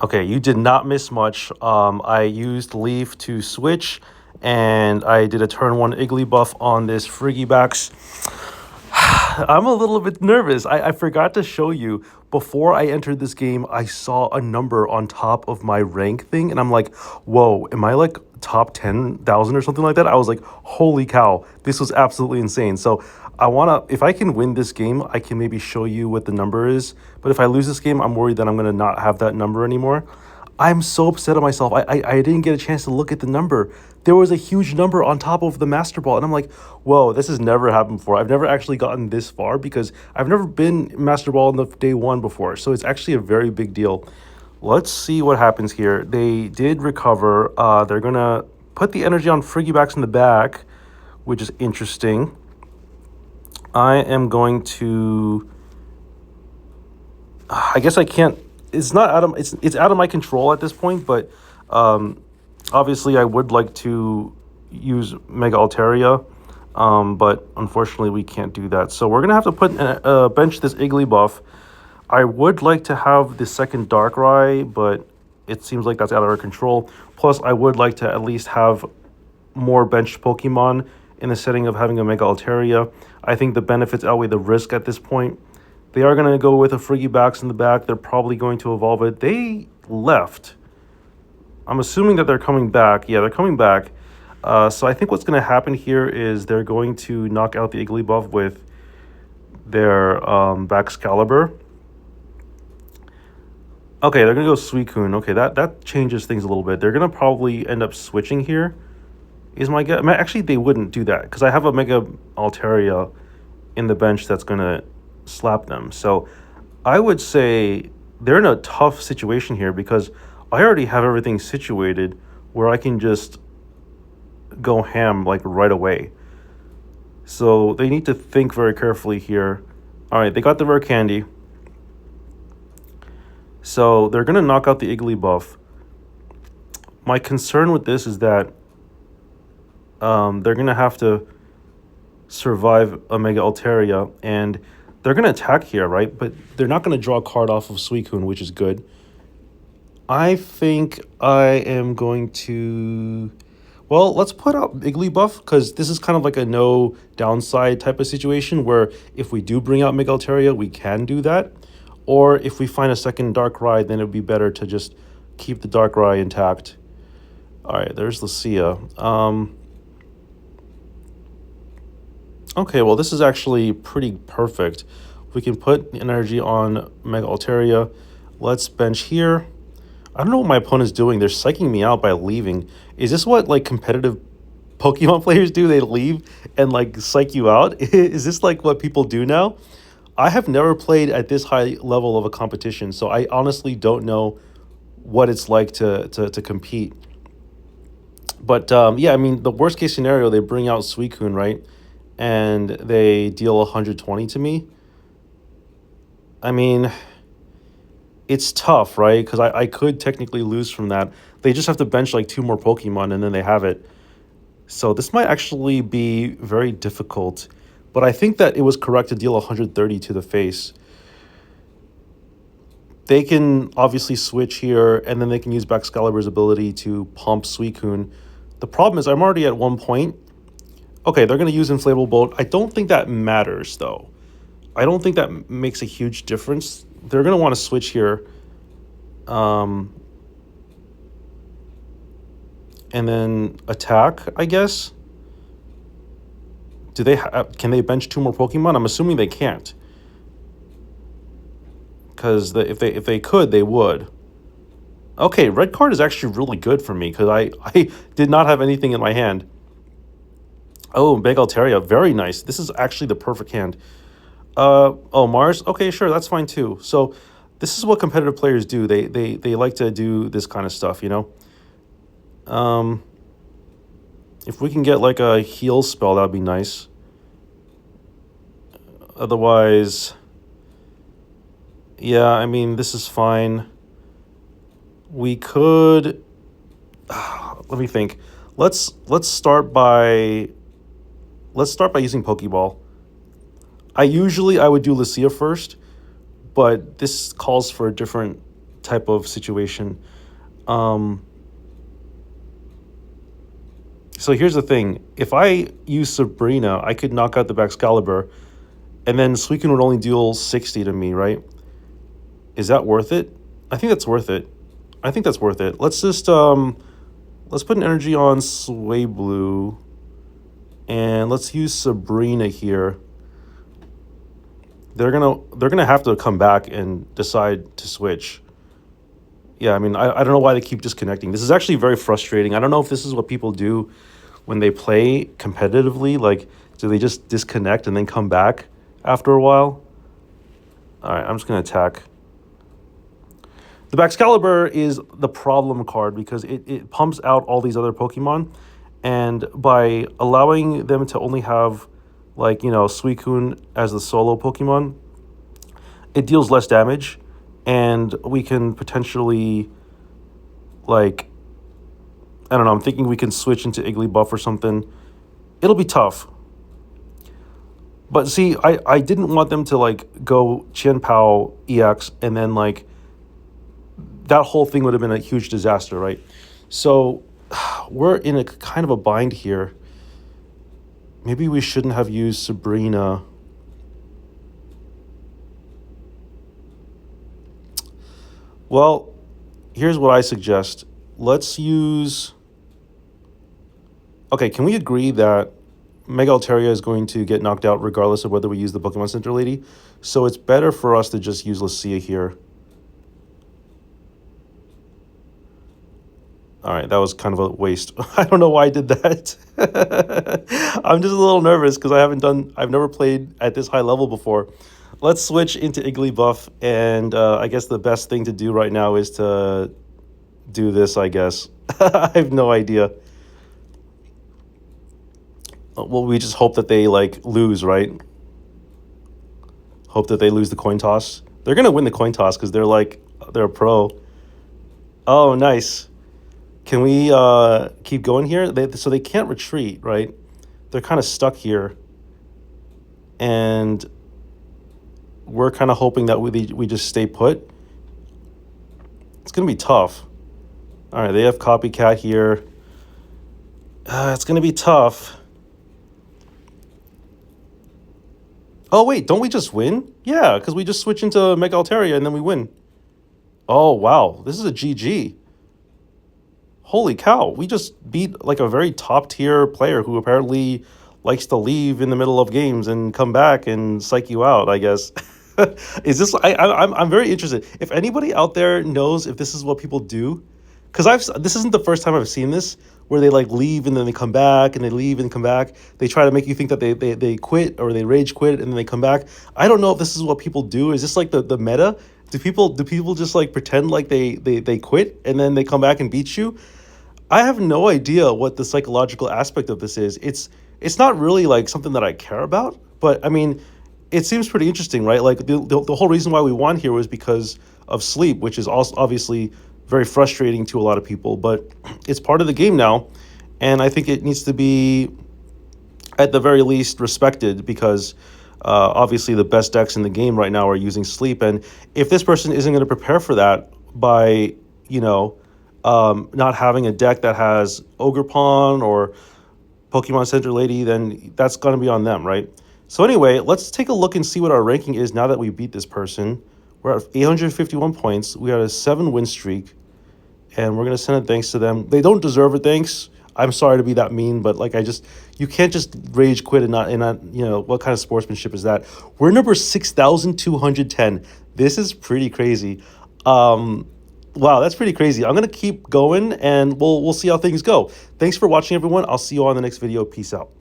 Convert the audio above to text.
Okay, you did not miss much. I used Leaf to switch, and I did a turn one Iggly buff on this Friggybax. I'm a little bit nervous. I forgot to show you before I entered this game. I saw a number on top of my rank thing, and I'm like, "Whoa, am I like top 10,000 or something like that?" I was like, "Holy cow, this was absolutely insane." So I wanna, if I can win this game, I can maybe show you what the number is. But if I lose this game, I'm worried that I'm gonna not have that number anymore. I'm so upset at myself. I didn't get a chance to look at the number. There was a huge number on top of the Master Ball, and I'm like, whoa, this has never happened before. I've never actually gotten this far because I've never been Master Ball in the day one before. So it's actually a very big deal. Let's see what happens here. They did recover. They're gonna put the energy on Friggybacks in the back, which is interesting. I am going to. I guess I can't. It's not out of. It's out of my control at this point. But obviously, I would like to use Mega Altaria, but unfortunately, we can't do that. So we're gonna have to put bench this Iggly buff. I would like to have the second Darkrai, but it seems like that's out of our control. Plus, I would like to at least have more benched Pokemon in the setting of having a Mega Altaria. I think the benefits outweigh the risk at this point. They are going to go with a Friggybax in the back. They're probably going to evolve it. They left. I'm assuming that they're coming back. Yeah, they're coming back. So I think what's going to happen here is they're going to knock out the Iggly buff with their Baxcalibur. Okay, they're going to go Suicune. Okay, that changes things a little bit. They're going to probably end up switching here. Is my guess. Actually, they wouldn't do that because I have a Mega Altaria in the bench that's going to slap them. So I would say they're in a tough situation here because I already have everything situated where I can just go ham like right away. So they need to think very carefully here. All right, they got the rare candy. So they're going to knock out the Iggly buff. My concern with this is that they're going to have to survive a Mega Altaria, and they're going to attack here, right? But they're not going to draw a card off of Suicune, which is good. I think I am going to... Well, let's put out Iggly buff, because this is kind of like a no downside type of situation, where if we do bring out Mega Altaria, we can do that. Or if we find a second Darkrai, then it would be better to just keep the Darkrai intact. All right, there's Lucia. Okay, well, this is actually pretty perfect. We can put the energy on Mega Altaria. Let's bench here. I don't know what my opponent's doing. They're psyching me out by leaving. Is this what, like, competitive Pokemon players do? They leave and, like, psych you out? Is this, like, what people do now? I have never played at this high level of a competition, so I honestly don't know what it's like to compete. But, yeah, I mean, the worst-case scenario, they bring out Suicune, right? And they deal 120 to me. I mean, it's tough, right? Because I could technically lose from that. They just have to bench like 2 more Pokemon and then they have it. So this might actually be very difficult. But I think that it was correct to deal 130 to the face. They can obviously switch here, and then they can use Baxcalibur's ability to pump Suicune. The problem is I'm already at 1 point. Okay, they're going to use Inflatable Bolt. I don't think that matters, though. I don't think that makes a huge difference. They're going to want to switch here. And then attack, I guess. Do they can they bench 2 more Pokemon? I'm assuming they can't. Because if they could, they would. Okay, red card is actually really good for me because I did not have anything in my hand. Oh, Mega Altaria, very nice. This is actually the perfect hand. Oh, Mars? Okay, sure, that's fine too. So this is what competitive players do. They like to do this kind of stuff, you know? If we can get like a heal spell, that'd be nice. Otherwise, yeah, I mean, this is fine. We could... let me think. Let's start by using Pokeball. I would do Lucia first, but this calls for a different type of situation. Um, so here's the thing. If I use Sabrina, I could knock out the Excalibur, and then Suicune would only deal 60 to me, right? Is that worth it? I think that's worth it. I think that's worth it. Let's put an energy on Sway Blue, and let's use Sabrina here. They're gonna have to come back and decide to switch. Yeah, I mean, I don't know why they keep disconnecting. This is actually very frustrating. I don't know if this is what people do when they play competitively. Like, do they just disconnect and then come back after a while? All right, I'm just gonna attack. The Excalibur is the problem card because it pumps out all these other Pokemon, and by allowing them to only have, like, Suicune as the solo Pokemon, it deals less damage, and we can potentially, like, I don't know, I'm thinking we can switch into Igglybuff or something. It'll be tough. But see, I didn't want them to, like, go Chien-Pao EX, and then, like, that whole thing would have been a huge disaster, right? So we're in a kind of a bind here. Maybe we shouldn't have used Sabrina. Well, here's what I suggest. Let's use... Okay, can we agree that Mega Altaria is going to get knocked out regardless of whether we use the Pokemon Center Lady? So it's better for us to just use Lucia here. All right, that was kind of a waste. I don't know why I did that. I'm just a little nervous because I've never played at this high level before. Let's switch into Igglybuff, and I guess the best thing to do right now is to do this, I guess. I have no idea. Well, we just hope that they, like, lose, right? Hope that they lose the coin toss. They're going to win the coin toss because they're a pro. Oh, nice. Can we keep going here? So they can't retreat, right? They're kind of stuck here. And we're kind of hoping that we just stay put. It's going to be tough. All right, they have Copycat here. It's going to be tough. Oh, wait, don't we just win? Yeah, because we just switch into Mega Altaria and then we win. Oh, wow. This is a GG. Holy cow, we just beat, like, a very top-tier player who apparently likes to leave in the middle of games and come back and psych you out, I guess. Is this... I'm very interested. If anybody out there knows if this is what people do, because this isn't the first time I've seen this, where they, like, leave and then they come back, and they leave and come back. They try to make you think that they quit or they rage quit and then they come back. I don't know if this is what people do. Is this, like, the meta? Do people just, like, pretend like they quit and then they come back and beat you? I have no idea what the psychological aspect of this is. It's not really, like, something that I care about, but I mean, it seems pretty interesting, right? Like, the whole reason why we won here was because of sleep, which is also obviously very frustrating to a lot of people, but it's part of the game now, and I think it needs to be, at the very least, respected, because obviously the best decks in the game right now are using sleep, and if this person isn't going to prepare for that by, not having a deck that has Ogerpon or Pokemon Center Lady, then that's going to be on them, right? So anyway, let's take a look and see what our ranking is now that we beat this person. We're at 851 points. We had a 7-win streak, and we're going to send a thanks to them. They don't deserve a thanks. I'm sorry to be that mean, but, like, you can't just rage quit and not, what kind of sportsmanship is that? We're number 6,210. This is pretty crazy. Wow, that's pretty crazy. I'm going to keep going, and we'll see how things go. Thanks for watching, everyone. I'll see you all in the next video. Peace out.